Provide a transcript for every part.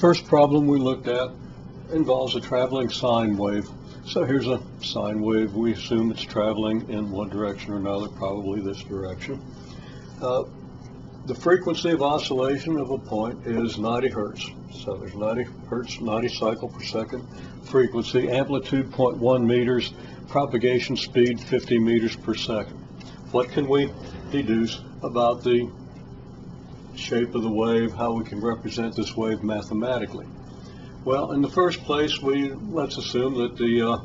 First problem we looked at involves a traveling sine wave. So here's a sine wave. We assume it's traveling in one direction or another, probably this direction. The frequency of oscillation of a point is 90 hertz. So there's 90 hertz, 90 cycle per second frequency, amplitude 0.1 meters, propagation speed 50 meters per second. What can we deduce about the shape of the wave, how we can represent this wave mathematically? Well, in the first place, let's assume that the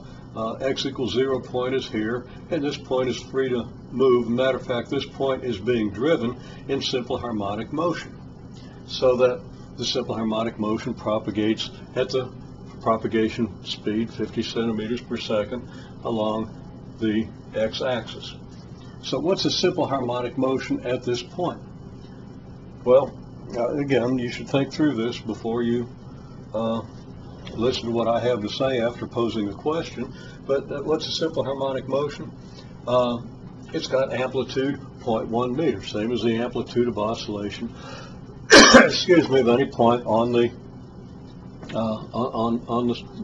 x equals 0 point is here, and this point is free to move. Matter of fact, this point is being driven in simple harmonic motion, so that the simple harmonic motion propagates at the propagation speed 50 centimeters per second along the x-axis. So what's a simple harmonic motion at this point? Well, again, you should think through this before you listen to what I have to say after posing the question. But what's a simple harmonic motion? It's got amplitude 0.1 meters, same as the amplitude of oscillation excuse me, of any point on the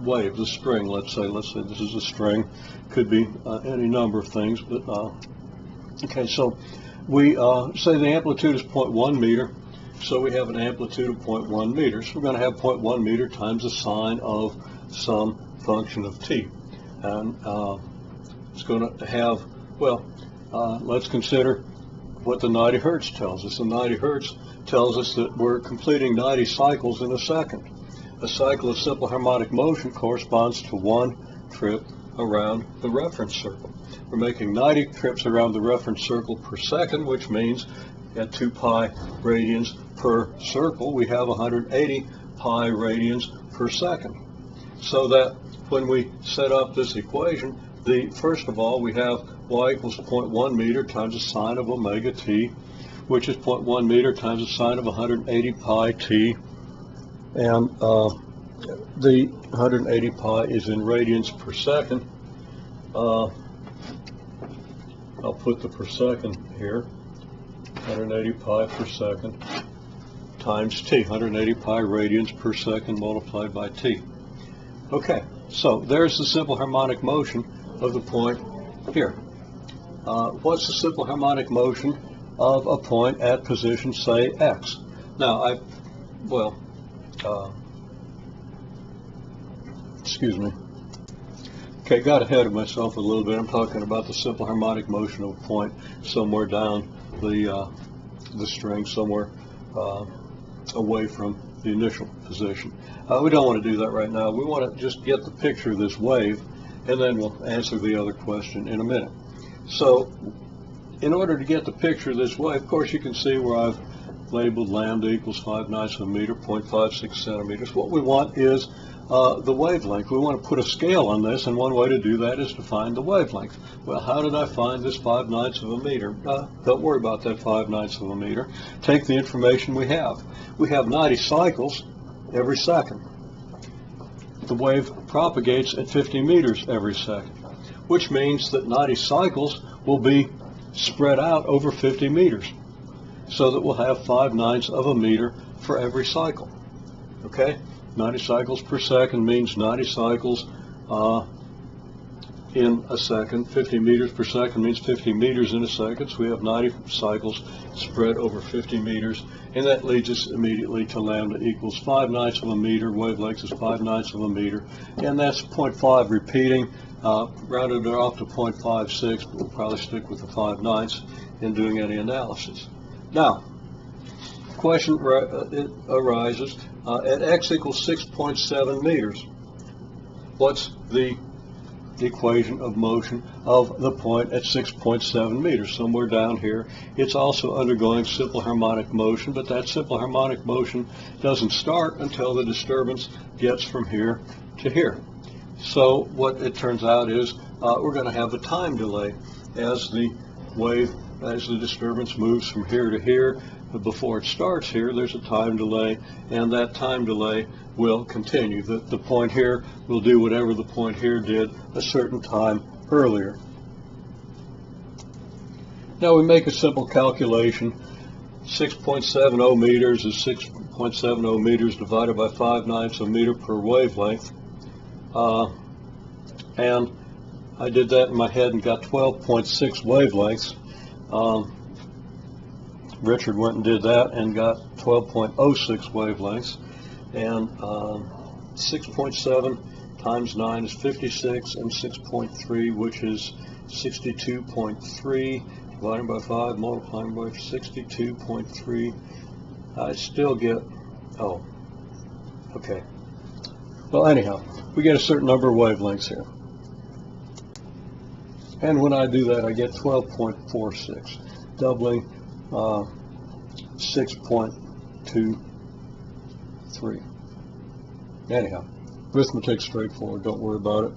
wave, the string. Let's say this is a string, could be any number of things, but okay, so we say the amplitude is 0.1 meter, so we have an amplitude of 0.1 meters. We're going to have 0.1 meter times the sine of some function of t, and it's going to have, well, let's consider what the 90 hertz tells us. The 90 hertz tells us that we're completing 90 cycles in a second. A cycle of simple harmonic motion corresponds to one trip around the reference circle. We're making 90 trips around the reference circle per second, which means at 2 pi radians per circle, we have 180 pi radians per second. So that when we set up this equation, first of all, we have y equals 0.1 meter times the sine of omega t, which is 0.1 meter times the sine of 180 pi t, and the 180 pi is in radians per second. I'll put the per second here, 180 pi per second times t, 180 pi radians per second multiplied by t. Okay, so there's the simple harmonic motion of the point here. What's the simple harmonic motion of a point at position, say, x? Now, excuse me. Okay, got ahead of myself a little bit. I'm talking about the simple harmonic motion of a point somewhere down the string, somewhere away from the initial position. We don't want to do that right now. We want to just get the picture of this wave, and then we'll answer the other question in a minute. So, in order to get the picture of this wave, of course you can see where I've labeled lambda equals 5/9 of a meter, 0.56 centimeters. What we want is the wavelength. We want to put a scale on this, and one way to do that is to find the wavelength. Well, how did I find this 5/9 of a meter? Don't worry about that 5/9 of a meter. Take the information we have. We have 90 cycles every second. The wave propagates at 50 meters every second, which means that 90 cycles will be spread out over 50 meters, so that we'll have 5/9 of a meter for every cycle. Okay? 90 cycles per second means 90 cycles in a second. 50 meters per second means 50 meters in a second. So we have 90 cycles spread over 50 meters, and that leads us immediately to lambda equals 5/9 of a meter. Wavelength is 5/9 of a meter, and that's 0.5 repeating. Rounded it off to 0.56, but we'll probably stick with the 5/9 in doing any analysis. Now, the question arises, at x equals 6.7 meters, what's the equation of motion of the point at 6.7 meters? Somewhere down here. It's also undergoing simple harmonic motion, but that simple harmonic motion doesn't start until the disturbance gets from here to here. So what it turns out is we're going to have a time delay as the disturbance moves from here to here. But before it starts here, there's a time delay, and that time delay will continue. The point here will do whatever the point here did a certain time earlier. Now we make a simple calculation 6.70 meters is 6.70 meters divided by 5/9 of a meter per wavelength. And I did that in my head and got 12.6 wavelengths. Richard went and did that and got 12.06 wavelengths. And 6.7 times 9 is 56, and 6.3, which is 62.3, divided by 5, multiplying by 62.3, I still get, oh, okay. Well, anyhow, we get a certain number of wavelengths here. And when I do that, I get 12.46, doubling 6.23. Anyhow, arithmetic's straightforward, don't worry about it.